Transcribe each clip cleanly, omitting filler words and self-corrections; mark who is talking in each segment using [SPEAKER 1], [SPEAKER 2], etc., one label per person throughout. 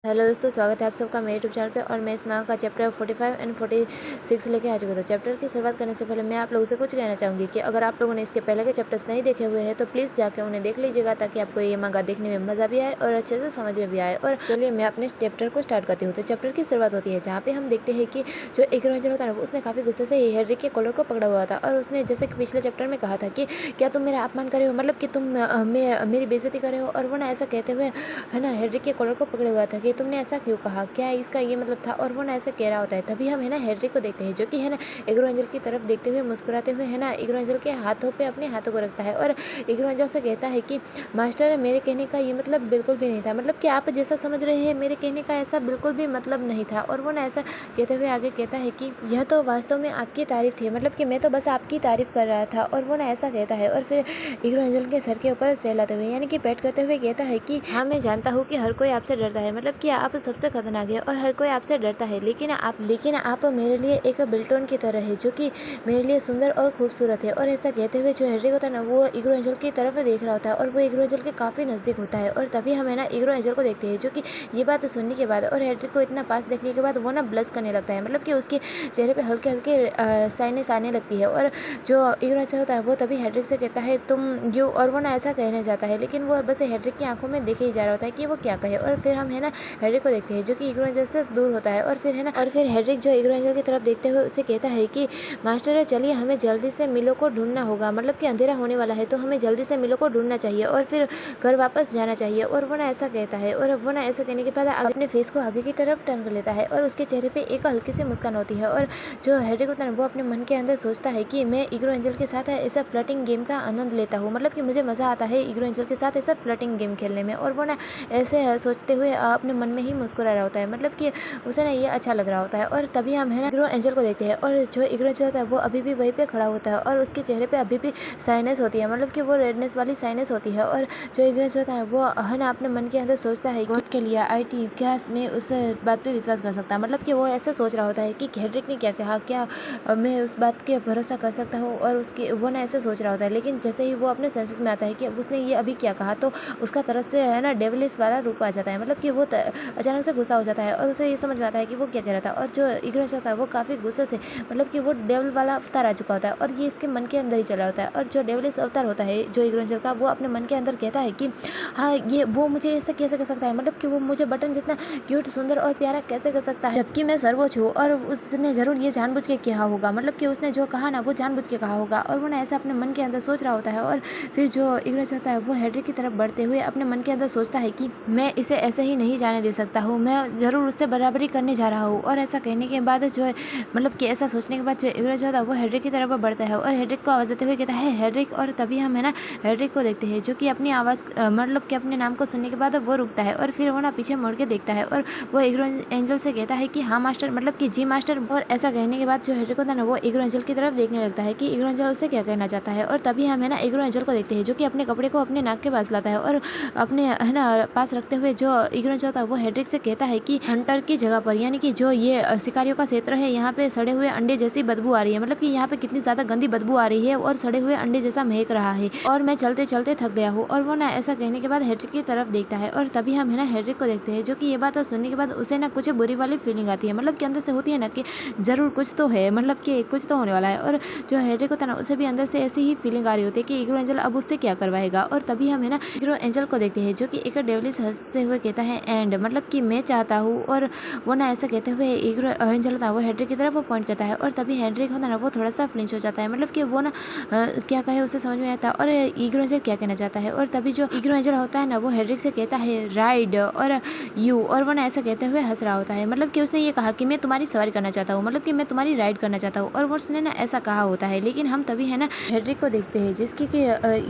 [SPEAKER 1] Hello दोस्तों, स्वागत है आप सबका मेरे यूट्यूब चैनल पे। और मैं इस माह का चैप्टर 45 एंड 46 लेके आ चुका था। चैप्टर की शुरुआत करने से पहले मैं आप लोगों से कुछ कहना चाहूँगी कि अगर आप लोगों ने इसके पहले के चैप्टर्स नहीं देखे हुए हैं तो प्लीज़ जाकर उन्हें देख लीजिएगा, ताकि आपको ये मांगा देखने में मज़ा भी आए और अच्छे से समझ में भी आए। और चलिए मैं अपने चैप्टर को स्टार्ट करती हूँ। तो चैप्टर की शुरुआत होती है जहाँ पे हम देखते हैं कि जो एक रेंजर होता है ना, उसने काफ़ी गुस्से से हेनरी के कॉलर को पकड़ा हुआ था। और उसने जैसे कि पिछले चैप्टर में कहा था कि क्या तुम मेरा अपमान करे हो, मतलब कि तुम मेरी बेइज्जती करे हो। और वो ना ऐसा कहते हुए है ना हेनरी के कॉलर को पकड़े हुआ था कि तुमने ऐसा क्यों कहा, क्या इसका ये मतलब था। और वो ना ऐसे कह रहा होता है। तभी हम है ना हेनरी को देखते हैं, जो कि है ना इग्रो एंजल की तरफ देखते हुए मुस्कुराते हुए है ना इग्रो एंजल के हाथों पे अपने हाथों को रखता है। और इग्रो एंजल से कहता है कि मास्टर, मेरे कहने का ये मतलब बिल्कुल भी नहीं था, मतलब कि आप जैसा समझ रहे हैं मेरे कहने का ऐसा बिल्कुल भी मतलब नहीं था। और वो ना ऐसा कहते हुए आगे कहता है कि यह तो वास्तव में आपकी तारीफ थी, मतलब कि मैं तो बस आपकी तारीफ कर रहा था। और वो ना ऐसा कहता है। और फिर इग्रो एंजल के सर के ऊपर सहलाते हुए यानी कि पैट करते हुए कहता है कि हाँ, मैं जानता हूँ कि हर कोई आपसे डरता है, मतलब कि आप सबसे खतरनाक है और हर कोई आपसे डरता है, लेकिन आप मेरे लिए एक बिल्टोन की तरह है, जो कि मेरे लिए सुंदर और खूबसूरत है। और ऐसा कहते हुए जो हेनरी होता है ना, वो इग्रो एंजल की तरफ देख रहा होता है और वो इग्रो एंजल के काफ़ी नज़दीक होता है। और तभी हम है ना इग्रो एंजल को देखते हैं, जो कि ये बात सुनने के बाद और हेनरी को इतना पास देखने के बाद वो ना ब्लश करने लगता है, मतलब कि उसके चेहरे पे हल्के हल्के साइनेस आने लगती है। और जो इग्रो एंजल होता है वो तभी हेनरी से कहता है तुम यू, और वो ना ऐसा कहने जाता है, लेकिन वो बस हेनरी की आंखों में देखे ही जा रहा होता है कि वो क्या कहे। और फिर हम है ना हेनरी को देखते हैं, जो कि इग्रो एंजल से दूर होता है। और फिर हेनरिक जो इग्रो एंजल की तरफ देखते हुए उसे कहता है कि मास्टर, चलिए हमें जल्दी से मिलो को ढूंढना होगा, मतलब कि अंधेरा होने वाला है तो हमें जल्दी से मिलो को ढूंढना चाहिए और फिर घर वापस जाना चाहिए। और वो ना ऐसा कहता है। और वो ना ऐसा कहने के बाद अपने फेस को आगे की तरफ टर्न कर लेता है और उसके चेहरे पे एक हल्की सी मुस्कान होती है। और जो हेनरिक होता है वो अपने मन के अंदर सोचता है कि मैं इग्रो एंजल के साथ ऐसा फ्लर्टिंग गेम का आनंद लेता हूँ, मतलब कि मुझे मज़ा आता है इग्रो एंजल के साथ ऐसा फ्लर्टिंग गेम खेलने में। और वो ना ऐसे सोचते हुए अपने मन में ही मुस्कुरा रहा होता है, मतलब कि उसे ना ये अच्छा लग रहा होता है। और तभी हम है ना इग्रो एंजल को देखते हैं, और जो इग्रो एंजल होता है वो अभी भी वहीं पे खड़ा होता है और उसके चेहरे पे अभी भी साइनस होती है, मतलब कि वो रेडनेस वाली साइनस होती है। और जो इग्रो एंजल होता है वो है ना अपने मन के अंदर सोचता है कि के लिए IT क्या मैं उस बात पे विश्वास कर सकता, मतलब कि वो ऐसा सोच रहा होता है कि हेनरिक ने क्या कहा, क्या मैं उस बात के भरोसा कर सकता हूँ। और उसके वो ना ऐसे सोच रहा होता है, लेकिन जैसे ही वो अपने सेंसेस में आता है कि उसने ये अभी क्या कहा, तो उसका तरफ से है ना डेविलिस वाला रूप आ जाता है, मतलब कि वो अचानक से गुस्सा हो जाता है और उसे ये समझ में आता है कि वो क्या कह रहा था। और जो इग्रो एंजल होता है वो काफ़ी गुस्से से, मतलब कि वो डेविल वाला अवतार आ चुका होता है और ये इसके मन के अंदर ही चल रहा होता है। और जो डेविलिस अवतार होता है जो इग्रो एंजल का, वो अपने मन के अंदर कहता है कि हाँ, ये वो मुझे ऐसा कैसे कर सकता है, मतलब कि वो मुझे बटन जितना क्यूट, सुंदर और प्यारा कैसे कर सकता है, जबकि मैं सर्वोच्च हूँ। और उसने ज़रूर ये जानबूझ के कहा होगा, मतलब कि उसने जो कहा ना वो जानबूझ के कहा होगा। और वो ना ऐसा अपने मन के अंदर सोच रहा होता है। और फिर जो इग्रो एंजल होता है वो हेनरी की तरफ बढ़ते हुए अपने मन के अंदर सोचता है कि मैं इसे ऐसे ही नहीं जाने दे सकता हूँ, मैं ज़रूर उससे बराबरी करने जा रहा हूँ। और ऐसा कहने के बाद जो है, मतलब कि ऐसा सोचने के बाद जो इग्रो एंजल होता है वो हेनरी की तरफ बढ़ता है और हेनरी को आवाज़ देते हुए कहता है हेनरिक। और तभी हम है ना हेनरिक को देखते हैं, जो कि अपनी आवाज़ मतलब कि अपने नाम को सुनने के बाद वो रुकता है और फिर वो ना पीछे मुड़ के देखता है और वो इग्रो एंजल से कहता है कि हाँ मास्टर, मतलब कि जी मास्टर। और ऐसा कहने के बाद जो हेनरिक होता है ना वो इग्रो एंजल की तरफ देखने लगता है कि इग्रो एंजल उससे क्या कहना चाहता है। और तभी हम है ना इग्रो एंजल को देखते हैं, जो कि अपने कपड़े को अपने नाक के पास लाता है और अपने है ना पास रखते हुए जो इग्रो एंजल होता है वो हेनरिक से कहता है कि हंटर की जगह पर, यानी कि जो ये शिकारियों का क्षेत्र है, यहाँ पे सड़े हुए अंडे जैसी बदबू आ रही है, मतलब कि यहाँ पे कितनी ज़्यादा गंदी बदबू आ रही है और सड़े हुए अंडे जैसा महक रहा है और मैं चलते चलते थक गया हूँ। और वो ना ऐसा कहने के बाद हेनरिक की तरफ देखता है और तभी हम है ना हेनरिक को देखते हैं, जो कि ये बात सुनने के बाद उसे ना कुछ बुरी वाली फीलिंग आती है, मतलब कि अंदर से होती है ना कि जरूर कुछ तो है, मतलब कि कुछ तो होने वाला है। और जो हेनरिक होता है ना उसे भी अंदर से ऐसी ही फीलिंग आ रही होती है कि इग्रो एंजल अब उससे क्या करवाएगा। और तभी हम है ना इग्रो एंजल को देखते हैं, जो कि एक डेविलिस हंसते हुए कहता है एंड, मतलब कि मैं चाहता हूँ। और वो ना ऐसा कहते हुए इग्रो एंजल होता है वो हेनरिक की तरफ वो पॉइंट करता है और तभी हेनरिक होता है ना वो थोड़ा सा फ्लिंच हो जाता है, मतलब कि वो ना क्या कहे उसे समझ में नहीं आता और इग्रो एंजल क्या कहना चाहता है। और तभी जो इग्रो एंजल होता है ना वो हेनरिक से कहता है राइड और यू, और वो ना ऐसा कहते हुए हंस रहा होता है, मतलब कि उसने ये कहा कि मैं तुम्हारी सवारी करना चाहता हूँ, मतलब कि मैं तुम्हारी राइड करना चाहता हूँ। और वो उसने ना ऐसा कहा होता है, लेकिन हम तभी है ना हेनरिक को देखते हैं, जिसकी कि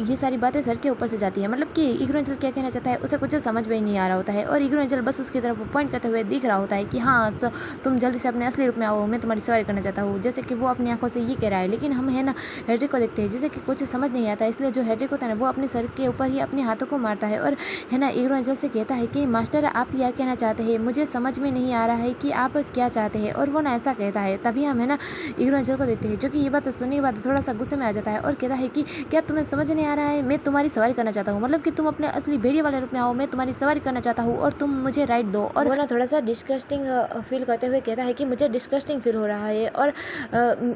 [SPEAKER 1] ये सारी बातें सर के ऊपर से जाती है, मतलब कि इग्रो एंजल क्या कहना चाहता है उसे कुछ समझ में नहीं आ रहा होता है। और इग्रो एंजल बस उसकी तरफ पॉइंट करते हुए दिख रहा होता है कि हाँ, तो तुम जल्दी से अपने असली रूप में आओ, मैं तुम्हारी सवारी करना चाहता हूँ, जैसे कि वो अपनी आंखों से ये कह रहा है। लेकिन हम है ना हेनरिक को देखते हैं, जैसे कि कुछ समझ नहीं आता, इसलिए जो हेनरिक होता है ना वो अपने सर के ऊपर ही अपने हाथों को मारता है और है ना इग्रो एंजल से कहता है कि मास्टर आप क्या कहना चाहते हैं, मुझे समझ में नहीं आ रहा है कि आप क्या चाहते हैं। और वो ना ऐसा कहता है। तभी हम है ना इग्रो एंजल को देखते हैं, जो कि ये बात सुनने के बाद थोड़ा सा गुस्से में आ जाता है और कहता है कि क्या तुम्हें समझ नहीं आ रहा है, मैं तुम्हारी सवारी करना चाहता हूँ, मतलब कि तुम अपने असली भेड़िए वाले रूप में आओ, मैं तुम्हारी सवारी करना चाहता हूँ और तुम मुझे राइट दो। और वो ना थोड़ा सा डिस्गस्टिंग फील करते हुए कहता है कि मुझे डिस्गस्टिंग फील हो रहा है और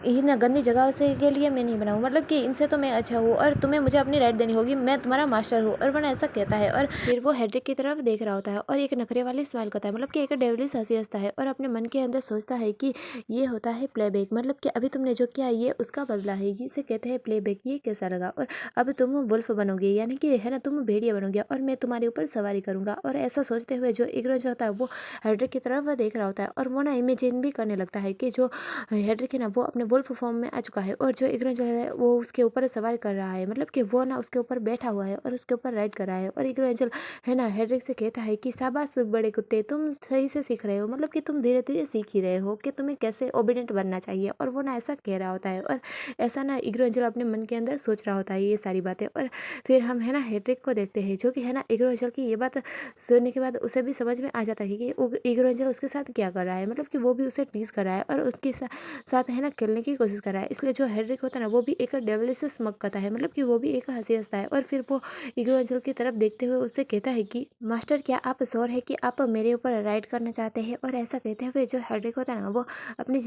[SPEAKER 1] इन गंदी जगह से के लिए मैं नहीं बनाऊँ, मतलब कि इनसे तो मैं अच्छा हूँ और तुम्हें मुझे अपनी राइट देनी होगी, मैं तुम्हारा मास्टर हूँ। और वो ना ऐसा कहता है और फिर वो हेड्रिक की तरफ देख रहा होता है और एक नखरे वाली स्माइल करता है, मतलब कि एक डेविलिश हंसी हंसता है और अपने मन के अंदर सोचता है कि ये होता है प्लेबैक, मतलब कि अभी तुमने जो किया ये उसका बदला है, इसे कहते हैं प्लेबैक। ये कैसा लगा? और अब तुम वुल्फ बनोगे, यानी कि है ना, तुम भेड़िया बनोगे और मैं तुम्हारे ऊपर सवारी करूंगा। और ऐसा सोचते हुए जो इग्रोज होता है वो हेड्रिक की तरफ देख रहा होता है और वो ना इमेजिन भी करने लगता है कि जो हेड्रिक है ना वो अपने वुल्फ फॉर्म में आ चुका है और जो इग्रोज है वो उसके ऊपर सवारी कर रहा है, मतलब कि वो ना उसके ऊपर बैठा हुआ है और उसके ऊपर राइड कर रहा है। और इग्रोज है ना हेड्रिक से कहता है कि शाबाश बड़े कुत्ते, तुम सही से सीख रहे हो, मतलब कि तुम धीरे धीरे सीख ही रहे हो कि तुम्हें कैसे ओबीडिएंट बनना चाहिए। और वो ना ऐसा कह रहा होता है और ऐसा ना इग्रोजल अपने मन के अंदर सोच रहा होता है ये सारी बातें। और फिर हम है ना हेड्रिक को देखते हैं जो कि है ना इग्रोजल की ये बात सुनने के बाद उसे भी समझ में आ जाता है कि इग्रोजल उसके साथ क्या कर रहा है, मतलब कि वो भी उसे टीज कर रहा है और उसके साथ है ना खेलने की कोशिश कर रहा है। इसलिए जो हेड्रिक होता है ना वो भी एक डेविलिश स्मग करता है, मतलब कि वो भी एक हंसी हंसता है। और फिर वो इग्रोजल की तरफ देखते हुए उससे कहता है कि मास्टर क्या आप श्योर है कि आप मेरे ऊपर राइड करना चाहते हैं? और ऐसा कहते हुए जो हेड्रिक होता है ना वो अपनी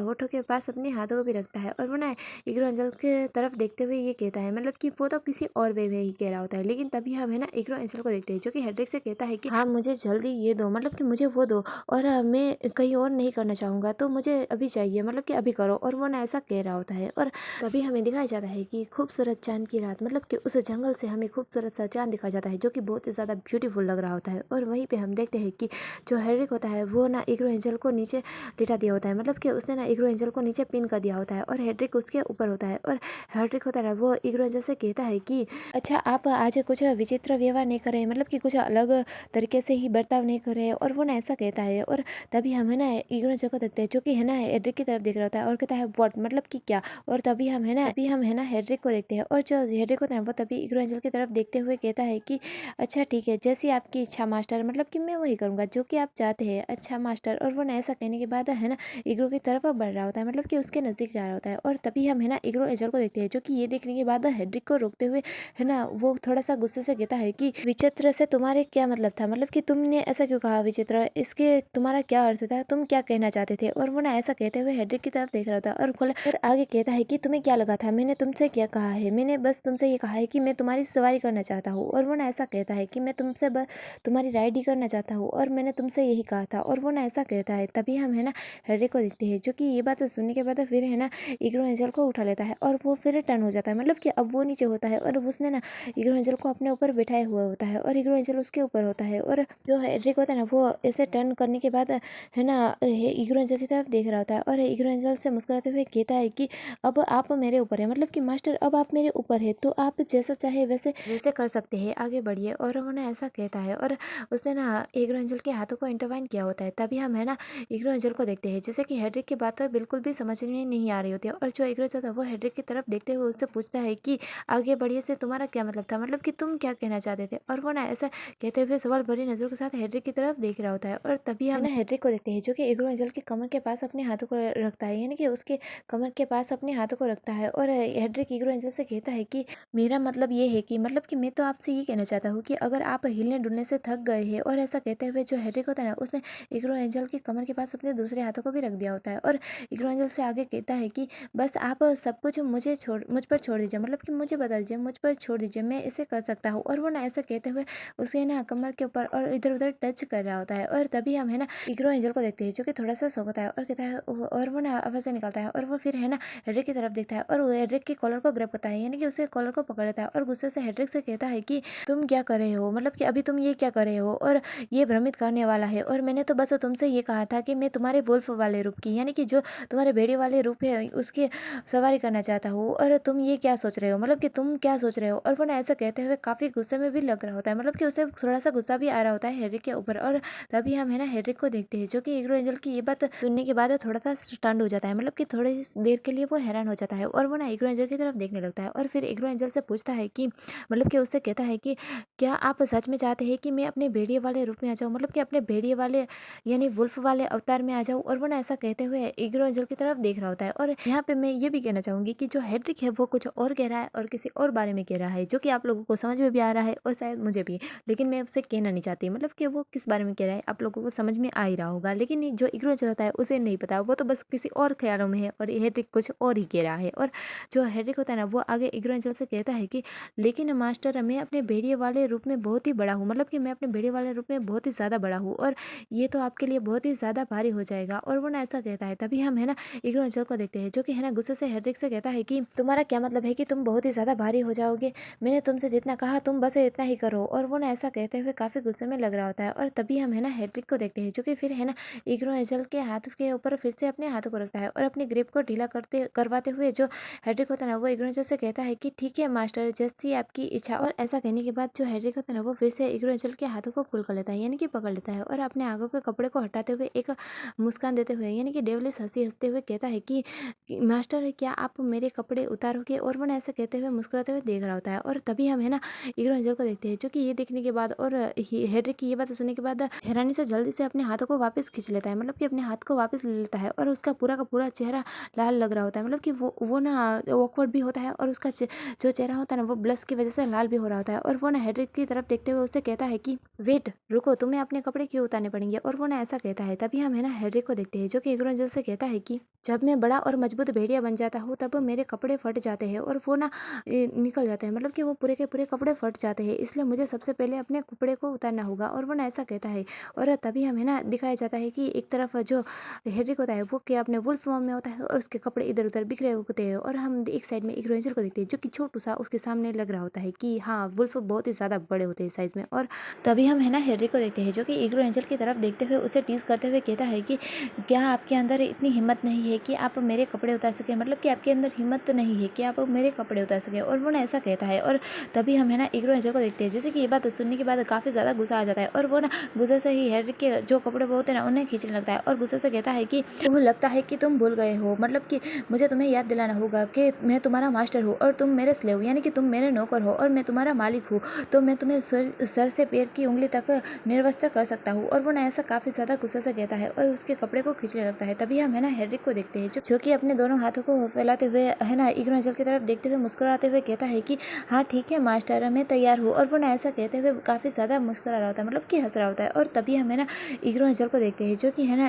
[SPEAKER 1] होठों के पास अपने हाथों को भी रखता है और वो ना इग्रोजल के तरफ देखते हुए ये कहता है, मतलब कि वो तो किसी और वे में ही कह रहा होता है, लेकिन तभी हम है ना इग्रोजल को देखते हैं जो कि हेड्रिक से कहता है कि हाँ मुझे जल्दी ये दो, मतलब कि मुझे वो दो और मैं कहीं और नहीं करना चाहूँगा, तो मुझे अभी चाहिए, मतलब कि अभी करो। और वो ना ऐसा कह रहा होता है और तभी हमें दिखाया जाता है कि खूबसूरत चांद की रात, मतलब कि उस जंगल से हमें खूबसूरत सा चांद दिखाया जाता है जो कि बहुत ही ज़्यादा ब्यूटीफुल लग रहा होता है। और वहीं पे हम देखते हैं कि जो हेड्रिक होता है वो ना इग्रो एंजल को नीचे लिटा दिया होता है, मतलब कि उसने ना इग्रो एंजल को नीचे पिन कर दिया होता है और हेड्रिक उसके ऊपर होता है। और हेड्रिक होता है ना वो इग्रो एंजल से कहता है कि अच्छा आप आज कुछ विचित्र व्यवहार नहीं कर रहे, मतलब कि कुछ अलग तरीके से ही बर्ताव नहीं कर रहे। और वो ना ऐसा कहता है और तभी हम है ना इग्रो एंजल को देखते हैं जो कि है ना हेड्रिक की तरफ देख रहा होता है और कहता है व्हाट, मतलब कि क्या? और तभी हम है ना हेड्रिक को देखते हैं और जो हेड्रिक होता है वो तभी इग्रो एंजल की तरफ देखते हुए कहता है कि अच्छा ठीक है, जैसी आपकी इच्छा मास्टर, मतलब कि मैं वही करूँगा जो कि आप चाहते हैं, अच्छा मास्टर। और वो ना ऐसा कहने के बाद है ना इग्रो की तरफ बढ़ रहा होता है, मतलब कि उसके नज़दीक जा रहा होता है। और तभी हम है ना इग्रो एंजल को देखते हैं जो कि ये देखने के बाद हेड्रिक को रोकते हुए है ना वो थोड़ा सा गुस्से से कहता है कि विचित्र से तुम्हारे क्या मतलब था, मतलब कि तुमने ऐसा क्यों कहा विचित्र, इसके तुम्हारा क्या अर्थ था, तुम क्या कहना चाहते थे? और वो ना ऐसा कहते हुए हेड्रिक की तरफ देख रहा था और खोला और आगे कहता है कि तुम्हें क्या लगा था मैंने तुमसे क्या कहा है, मैंने बस तुमसे ये कहा है कि मैं तुम्हारी सवारी करना चाहता हूँ। और वो ना ऐसा कहता है कि मैं तुमसे तुम्हारी राइड ही करना चाहता हूँ और मैंने तुमसे यही कहा था। और वो ना ऐसा कहता है तभी हम है ना हेड्रिक को देखते हैं जो कि ये बात सुनने के बाद फिर है ना इग्रो एंजल को उठा लेता है और वो फिर टर्न हो जाता है, मतलब कि अब वो नीचे होता है और उसने ना इग्रो एंजल को अपने ऊपर बिठाया हुआ होता है और इग्रो एंजल उसके ऊपर होता है। और जो हेड्रिक होता है ना वो ऐसे टर्न करने के बाद है ना इग्रो एंजल की तरफ देख रहा होता है और इग्रो एंजल से मुस्कुराते हुए कहता है कि अब आप मेरे ऊपर है, मतलब कि मास्टर अब आप मेरे ऊपर है, तो आप जैसा चाहे वैसे वैसे कर सकते हैं, आगे बढ़िए। और उन्होंने ऐसा कहता है और उसने ना इग्रो एंजल के हाथों को इंटरवाइन किया होता है। तभी हम है ना इग्रो एंजल को देखते हैं जैसे कि हेड्रिक की बात बिल्कुल भी समझ में नहीं आ रही होती है और जो इग्रो एंजल था वो हेड्रिक की तरफ देखते हुए उससे पूछता है कि आगे बढ़िए से तुम्हारा क्या मतलब था, मतलब कि तुम क्या कहना चाहते थे? और वो ना ऐसा कहते हुए सवाल भरी नजरों के साथ हेड्रिक की तरफ देख रहा होता है। और तभी हम ना हेड्रिक को देखते हैं जो कि इग्रो एंजल के कमर के पास अपने हाथों को रखता है, यानी कि उसके कमर के पास अपने हाथों को रखता है। और हेड्रिक इग्रो एंजल से कहता है कि मेरा मतलब ये है कि, मतलब कि मैं तो आपसे ये कहना चाहता हूँ कि अगर आप हिलने डुलने से थक गए हैं। और ऐसा कहते हुए जो हेड्रिक होता है ना उसने इग्रो एंजल की कमर के पास अपने दूसरे हाथों को भी रख दिया होता है और इग्रो एंजल से आगे कहता है कि बस आप सब कुछ मुझ पर छोड़ दीजिए, मतलब कि मुझे बता दीजिए, मुझ पर छोड़ दीजिए, मैं इसे कर सकता हूँ। और वो ना ऐसा कहते हुए उसे ना कमर के ऊपर और इधर उधर टच कर रहा होता है। और तभी हम है ना इग्रो एंजल को देखते हैं जो कि थोड़ा सा शौक होता है और कहता है और वो ना आवाज़ निकलता है और वो फिर है ना हेड्रिक की तरफ देखता है और वो हेड्रिक के कॉलर को ग्रैब करता है, यानी कि उसे कॉलर को पकड़ लेता है और गुस्से से हेड्रिक से कहता है कि तुम क्या कर रहे हो, मतलब कि अभी तुम ये क्या कर रहे हो और ये भ्रमित करने वाला है। और मैंने तो बस तुमसे ये कहा था कि मैं तुम्हारे वुल्फ वाले रूप की, यानी कि जो तुम्हारे भेड़िए वाले रूप है उसकी सवारी करना चाहता हूँ और तुम ये क्या सोच रहे हो, मतलब कि तुम क्या सोच रहे हो? और वो ना ऐसा कहते हुए काफ़ी गुस्से में भी लग रहा होता है, मतलब कि उसे थोड़ा सा गुस्सा भी आ रहा होता है हेड्रिक के ऊपर। और तभी हम है ना हेड्रिक को देखते हैं जो कि इग्रो एंजल की ये बात सुनने के बाद थोड़ा सा स्टंड हो जाता है, मतलब कि थोड़ी देर के लिए वो हैरान हो जाता है और वो ना इग्रो एंजल की तरफ देखने लगता है। और फिर इग्रो एंजल से पूछता है कि, मतलब कि उससे कहता है कि क्या आप सच में चाहते हैं कि मैं अपने भेड़िए वाले रूप में आ जाऊँ, मतलब कि अपने भेड़िए वाले यानी वुल्फ वाले अवतार में आ जाऊँ? और वो ना ऐसा कहते हुए इग्रो एंजल की तरफ देख रहा होता है। और यहाँ पे मैं ये भी कहना चाहूंगी कि जो हेड्रिक है वो कुछ और कह रहा है और किसी और बारे में कह रहा है जो कि आप लोगों को समझ में भी आ रहा है और शायद मुझे भी, लेकिन मैं उससे कहना नहीं चाहती। है। मतलब कि वो किस बारे में कह रहा है आप लोगों को समझ में आ ही रहा होगा, लेकिन जो इग्नोर होता है उसे नहीं पता, वो तो बस किसी और ख्यालों में है और हेड्रिक कुछ और ही कह रहा है। और जो हेड्रिक होता है ना वो आगे इग्नोर से कहता है कि लेकिन मास्टर मैं अपने भेड़िए वाले रूप में बहुत ही बड़ा हूँ, मतलब कि मैं अपने भेड़िए वाले रूप में बहुत ही ज़्यादा बड़ा हूँ और ये तो आपके लिए बहुत ही ज़्यादा भारी हो जाएगा। और वो ना ऐसा कहता है। तभी हम है ना इग्नोर को देखते हैं, जो कि है ना गुस्से से हेड्रिक से कहता है कि तुम्हारा क्या मतलब है कि तुम बहुत ही ज़्यादा भारी हो जाओगे, मैंने तुमसे जितना कहा तुम बस इतना ही करो। और वो ना ऐसा कहते हुए काफ़ी गुस्से में लग रहा होता है। और तभी हम है ना हेड्रिक को देखते हैं, जो कि फिर है ना इग्नोर के हाथ के ऊपर फिर से अपने हाथों को रखता है और अपनी ग्रिप को ढीला करवाते हुए जो हेड्रिक होता है ना वो इग्नोर से कहता है कि ठीक है मास्टर, जैसी आपकी इच्छा। और ऐसा कहने के बाद जो हेड्रिक होता है ना वो फिर से इग्नोर के हाथों को पुल कर लेता है, यानी कि पकड़ लेता है और अपने आंखों के कपड़े को हटाते हुए एक मुस्कान देते हुए यानी कि डेवलिस हंसी हंसते हुए कहता है कि मास्टर क्या आप मेरे कपड़े उतारोगे। और वो ना ऐसा कहते हुए मुस्कुराते हुए देख रहा होता है। और तभी हम है ना इग्नोर को देखते हैं, जो कि ये देखने के बाद और हेड्रिक की ये बात सुनने के बाद हैरानी से जल्दी से अपने हाथों को वापस खींच लेता है, मतलब कि अपने हाथ को वापस ले लेता है और उसका पूरा का पूरा चेहरा लाल लग रहा होता है, मतलब कि वो ना ऑकवर्ड भी होता है और उसका जो चेहरा होता है ना वो ब्लश की वजह से लाल भी हो रहा होता है। और वो ना हेड्रिक की तरफ देखते हुए उससे कहता है कि वेट रुको, तुम्हें अपने कपड़े क्यों उतारने पड़ेंगे। और वो ना ऐसा कहता है। तभी हम है ना हेड्रिक को देखते हैं, जो कि इग्नोर से कहता है कि जब मैं बड़ा और मजबूत भेड़िया बन जाता हूँ तब मेरे कपड़े फट जाते हैं और वो ना निकल जाते हैं, मतलब कि वो पूरे के पूरे कपड़े फट जाते हैं, इसलिए मुझे सबसे पहले अपने कपड़े को उतारना होगा। और वो ना ऐसा कहता है। और तभी हमें ना दिखाया जाता है कि एक तरफ जो हेड्रिक होता है वो क्या अपने वुल्फ फॉर्म में होता है और उसके कपड़े इधर उधर बिखरे होते हैं। और हम एक साइड में एक रेंजर को देखते हैं, जो कि छोटू सा उसके सामने लग रहा होता है कि हाँ वुल्फ बहुत ही ज़्यादा बड़े होते हैं साइज में। और तभी हम है ना हेड्रिक को देखते हैं, जो कि इग्रो एंजल की तरफ देखते हुए उसे टीज करते हुए कहता है कि क्या आपके अंदर इतनी हिम्मत नहीं है कि आप मेरे कपड़े उतार सके, मतलब कि आपके अंदर हिम्मत नहीं है कि आप मेरे कपड़े उतार सके। और वो ना ऐसा कहता है। और तभी हम है ना इग्रो एंजल को देखते हैं, जैसे कि ये बात सुनने के बाद काफ़ी ज़्यादा गुस्सा आ जाता है और वो ना गुस्से से ही हेड्रिक के जो कपड़े वो होते हैं ना उन्हें खींचने लगता है और गुस्से से कहता है कि वो लगता है कि तुम भूल गए हो, मतलब कि मुझे तुम्हें याद दिलाना होगा कि मैं तुम्हारा मास्टर हूँ और तुम मेरे स्लेव, यानी कि तुम मेरे नौकर हो और मैं तुम्हारा मालिक हूँ, तो मैं तुम्हें सर से पैर की उंगली तक निर्वस्त्र कर सकता हूँ। और वो ना ऐसा काफ़ी ज़्यादा गुस्से से कहता है और उसके कपड़े को खींचने लगता है। तभी हम है ना हेड्रिक को देखते हैं, जो कि अपने दोनों हाथों को फैलाते हुए है ना इग्रो एंजल की तरफ देखते हुए मुस्कुराते हुए कहता है कि हाँ ठीक है मास्टर, मैं तैयार हूँ। और वो ना ऐसा कहते हुए काफ़ी ज़्यादा मुस्कुरा रहा होता है, मतलब कि हंस रहा होता है। और तभी हम है ना इग्रो एंजल को देखते हैं, जो कि है ना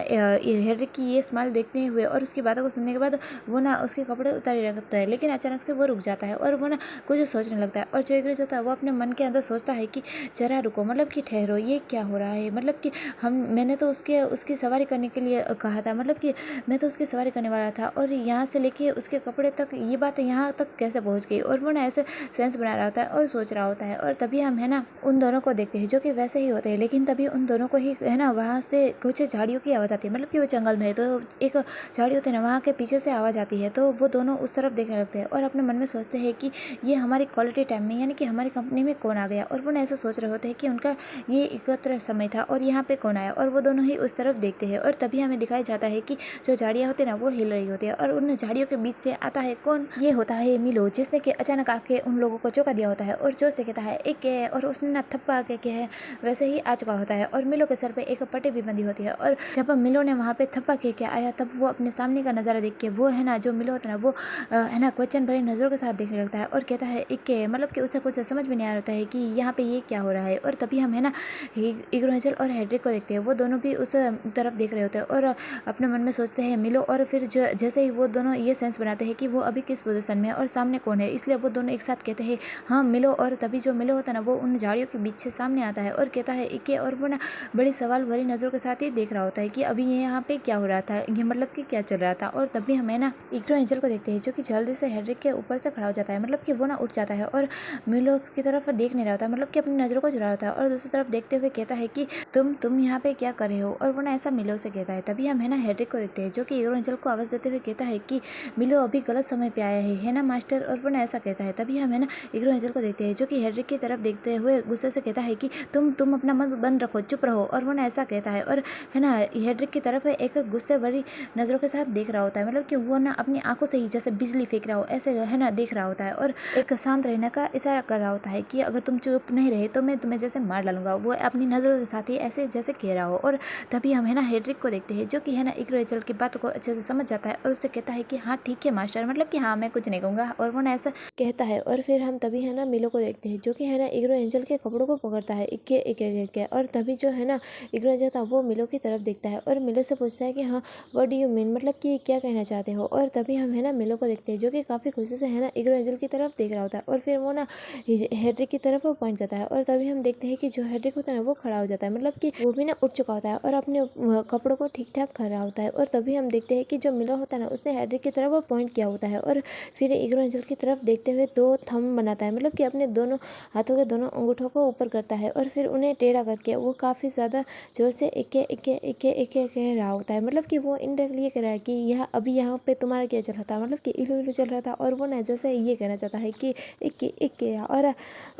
[SPEAKER 1] हेड्रिक की ये स्माइल देखते हुए और उसकी बातों को सुनने के बाद वो ना उसके कपड़े उतार ही रखता है, लेकिन अचानक से वो रुक जाता है और वो ना कुछ सोचने लगता है। और जो इग्रो होता है वो अपने मन के अंदर सोचता है कि जरा रुको, मतलब कि ठहरो, ये क्या हो रहा है, मतलब कि मैंने तो उसकी सवारी करने के लिए कहा था, मतलब कि मैं तो उसकी सवारी करने वाला था और यहाँ से लेके उसके कपड़े तक ये बात यहाँ तक कैसे पहुँच गई। और वो ना ऐसे सेंस बना रहा होता है और सोच रहा होता है। और तभी हम है ना उन दोनों को देखते हैं, जो कि वैसे ही होते हैं, लेकिन तभी उन दोनों को ही है ना वहाँ से कुछ झाड़ियों की आवाज़ आती है, मतलब कि वो जंगल में है तो एक झाड़ी होती है ना वहाँ के पीछे से आवाज़ आती है, तो वो दोनों उस तरफ देखने लगते हैं और अपने मन में सोचते हैं कि ये हमारी क्वालिटी टाइम में, यानी कि हमारी कंपनी में कौन आ गया। और वो ना ऐसा सोच रहे होते हैं कि उनका ये एकत्र समय था और यहाँ पे कौन आया। और वो दोनों ही उस तरफ देखते हैं और तभी हमें दिखाया जाता है कि जो झाड़ियाँ होती है ना वो हिल रही होती है और उन झाड़ियों के बीच से आता है कौन, ये होता है मिलो, जिसने कि अचानक आके उन लोगों को चौंका दिया होता है और जोश से कहता है एक क्या है, और उसने ना थप्पा के है वैसे ही आ चुका होता है और मिलो के सर पे एक पट्टी भी बंधी होती है। और जब मिलो ने वहाँ पे थप्पा के आया तब वो अपने सामने का नज़ारा देख के वो है ना जो मिलो होता है ना वो है ना क्वेश्चन भरी नज़रों के साथ देखने लगता है और कहता है एक के, मतलब कि उसे कुछ समझ में नहीं आ रहा है कि यहाँ पे ये क्या हो रहा है। और तभी हम है ना इग्रो एंजल और हेड्रिक को देखते हैं, वो दोनों भी उस तरफ देख रहे होते हैं और अपने मन में सोचते हैं मिलो। और फिर जो जैसे ही वो दोनों ये सेंस बनाते हैं कि वो अभी किस पोजीशन में है और सामने कौन है, इसलिए वो दोनों एक साथ कहते हैं हाँ मिलो। और तभी जो मिलो होता है ना वो उन झाड़ियों के बीच से सामने आता है और कहता है इके, और वो ना बड़ी सवाल भरी नज़रों के साथ ही देख रहा होता है कि अभी ये यहाँ पे क्या हो रहा था, ये मतलब कि क्या चल रहा था। और तभी हमें ना इग्रो एंजल को देखते हैं, जो कि जल्दी से हेड्रिक के ऊपर से खड़ा हो जाता है, मतलब कि वो ना उठ जाता है और मिलो की तरफ देख नहीं रहा होता, मतलब कि अपनी नज़रों को चुरा रहा था और दूसरी तरफ देखते हुए कहता है कि तुम यहाँ पे क्या कर रहे हो। और वो ना ऐसा मिलो से कहता है। तभी हम है ना हेड्रिक को देखते हैं, जो कि इग्रो एंजल को आवाज़ देते हुए कहता है कि मिलो अभी गलत समय पे आया है ना मास्टर। और वो ना ऐसा कहता है। तभी हम है ना इग्रो एंजल को देखते हैं, जो कि हेड्रिक की तरफ देखते हुए गुस्से से कहता है कि तुम अपना मन बंद रखो, चुप रहो। और वो ना ऐसा कहता है और है ना हेड्रिक की तरफ एक गुस्से भरी नज़रों के साथ देख रहा होता है, मतलब कि वो ना अपनी आंखों से ही जैसे बिजली फेंक रहा हो ऐसे है ना देख रहा होता है और एक शांत रहने का इशारा कर रहा होता है कि अगर तुम चुप नहीं रहे तो मैं तुम्हें जैसे मार डालूंगा, वो अपनी नज़रों के साथ ही ऐसे जैसे कह रहा हो। और तभी हम है ना हेड्रिक को देखते हैं, जो कि है ना इग्रो एंजल की बात को अच्छे से समझ जाता है और उससे कहता है कि हाँ ठीक है मास्टर, मतलब कि हाँ मैं कुछ नहीं कहूँगा। और वो ना ऐसा कहता है। और फिर हम तभी है ना मिलो को देखते हैं, जो कि है ना इग्रो एंजल के कपड़ों को पकड़ता है, एक एक एक और तभी जो है ना इग्रो जो था वो मिलो की तरफ देखता है और मिलो से पूछता है कि हाँ व्हाट डू यू मीन, मतलब कि क्या कहना चाहते हो। और तभी हम है ना मिलो को देखते हैं जो कि काफ़ी खुशी से है ना इग्रो एंजल की तरफ देख रहा होता है और फिर वो ना हेडरिक की तरफ वो पॉइंट करता है और तभी हम देखते हैं कि जो हेडरिक होता है ना वो खड़ा हो जाता है, मतलब कि वो भी ना उठ चुका होता है और अपने कपड़ों को ठीक ठाक कर रहा होता है। और तभी हम देखते हैं कि जो मिलो होता है ना उसने हेडरिक की तरफ वो पॉइंट किया होता है और फिर इग्रो एंजल की तरफ देखते हुए दो थंब बनाता है, मतलब कि अपने दोनों हाथों के दोनों अंगूठों को ऊपर करता है और फिर उन्हें टेढ़ा करके वो काफ़ी ज़्यादा जोर से इक्के इक्के इक्के इक्के कह रहा होता है, मतलब कि वो इनडायरेक्टली ये कह रहा है कि यह अभी यहाँ पे तुम्हारा क्या चल रहा था, मतलब कि इलू इलू चल रहा था। और वो ना जैसे ये कहना चाहता है कि इक्के इक्के, और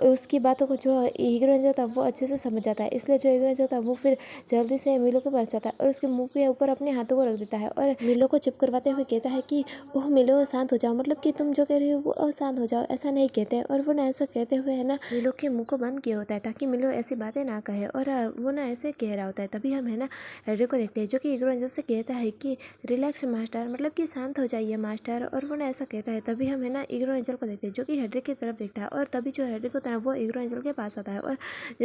[SPEAKER 1] उसकी बातों को जो हीरो रेंजर था वो अच्छे से समझ जाता है, इसलिए जो हीरो रेंजर था वो फिर जल्दी से मिलो के पास जाता है और उसके मुंह के ऊपर अपने हाथों को रख देता है और मिलो को चुप करवाते हुए कहता है कि ओह मिलो शांत हो जाओ, मतलब कि तुम जो कह रही हो वो शांत हो जाओ, ऐसा नहीं कहते हैं। और वो ना ऐसा कहते हुए है ना मिलो के मुंह को बंद किया होता है ताकि मिलो ऐसी बातें ना कहे और वो ना ऐसे कह रहा होता है। तभी हम है ना हेडरी को देखते हैं जो कि हीरो रेंजर से कहता है कि रिलैक्स मास्टर, मतलब कि शांत हो जाइए मास्टर। और वो ना ऐसा कहता है। तभी हम है ना इग्रो एंजल को देखते हैं जो कि हेडरिक की तरफ देखता है और तभी जो हेडरिक होता है वो इग्रो एंजल के पास आता है और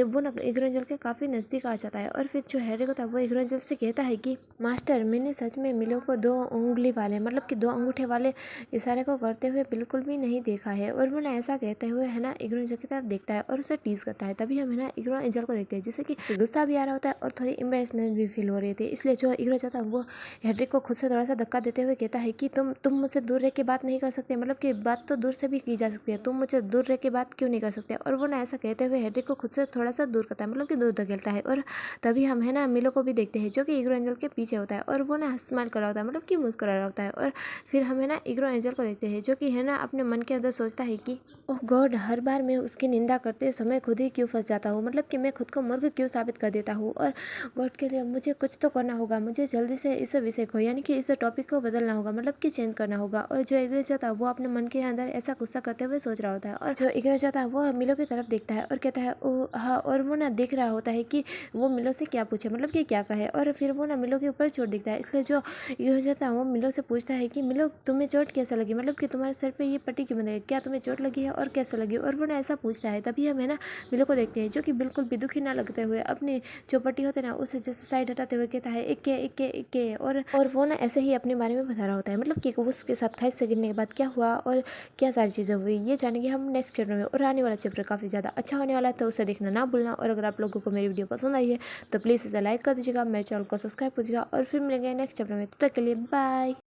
[SPEAKER 1] वो ना इग्रो एंजल के काफ़ी नज़दीक आ जाता है और फिर जो हेडरिक होता है वो इग्रो एंजल से कहता है कि मास्टर मैंने सच में मिलो को दो उंगली वाले, मतलब कि दो अंगूठे वाले इशारे को करते हुए बिल्कुल भी नहीं देखा है। और वो ना ऐसा कहते हुए है ना इग्रो एंजल की तरफ देखता है और उसे टीज करता है। तभी हम है ना इग्रो एंजल को देखते हैं जिससे कि गुस्सा भी आ रहा होता है और थोड़ी एम्बेरसमेंट भी फील हो रही थी, इसलिए जो इग्रो होता है वो हेडरिक को खुद से थोड़ा सा धक्का देते हुए कहता है कि तुम मुझसे दूर रह के बात नहीं कर सकते, मतलब कि बात तो दूर से भी की जा सकती है, तुम मुझे दूर रह के बात क्यों नहीं कर सकते। और वो ना ऐसा कहते हुए हेडरिक को खुद से थोड़ा सा दूर करता है, मतलब कि दूर धकेलता है। और तभी हम है ना मिलो को भी देखते हैं जो कि इग्रो एंजल के पीछे होता है और वो ना स्माइल कर रहा होता है, मतलब कि मुस्कुरा रहा होता है। और फिर हम है ना इग्रो एंजल को देखते हैं जो कि है ना अपने मन के अंदर सोचता है कि ओह गॉड, हर बार मैं उसकी निंदा करते समय खुद ही क्यों फंस जाता हूँ, मतलब कि मैं खुद को मूर्ख क्यों साबित कर देता हूँ। और गॉड के लिए मुझे कुछ तो करना होगा, मुझे जल्दी से इस विषय को यानी कि इस टॉपिक को बदलना होगा, मतलब कि चेंज करना होगा। और जो इग्रेजर था वो अपने मन के अंदर ऐसा गुस्सा करते हुए सोच रहा होता है और जो इग्रेजर था वो मिलो की तरफ देखता है और कहता है ओ हाँ, और वो ना देख रहा होता है कि वो मिलो से क्या पूछे, मतलब कि क्या कहे। और फिर वो ना मिलो के ऊपर चोट दिखता है, इसलिए जो इग्रेजर था वो मिलो से पूछता है कि मिलो तुम्हें चोट कैसा लगी, मतलब कि तुम्हारे सर पे ये पट्टी क्यों बंधी है, क्या तुम्हें चोट लगी है और कैसा लगी। और वो ना ऐसा पूछता है। तभी हम है ना मिलो को देखते हैं जो कि बिल्कुल भी दुखी ना लगते हुए अपनी जो पट्टी होते ना उसे जैसे साइड हटाते हुए कहता है इक्के इक्के इक्के। और वो ना ऐसे ही अपने बारे में बता रहा होता है, मतलब कि उसके साथ खाई से गिरने के बाद क्या हुआ और क्या सारी चीज़ें हुई ये जानेंगे हम नेक्स्ट चैप्टर में। और आने वाला चैप्टर काफ़ी ज़्यादा अच्छा होने वाला है तो उसे देखना ना भूलना। और अगर आप लोगों को मेरी वीडियो पसंद आई है तो प्लीज़ इसे लाइक कर दीजिएगा, मेरे चैनल को सब्सक्राइब कीजिएगा और फिर मिलेंगे नेक्स्ट चैप्टर में। तब तक के लिए बाय।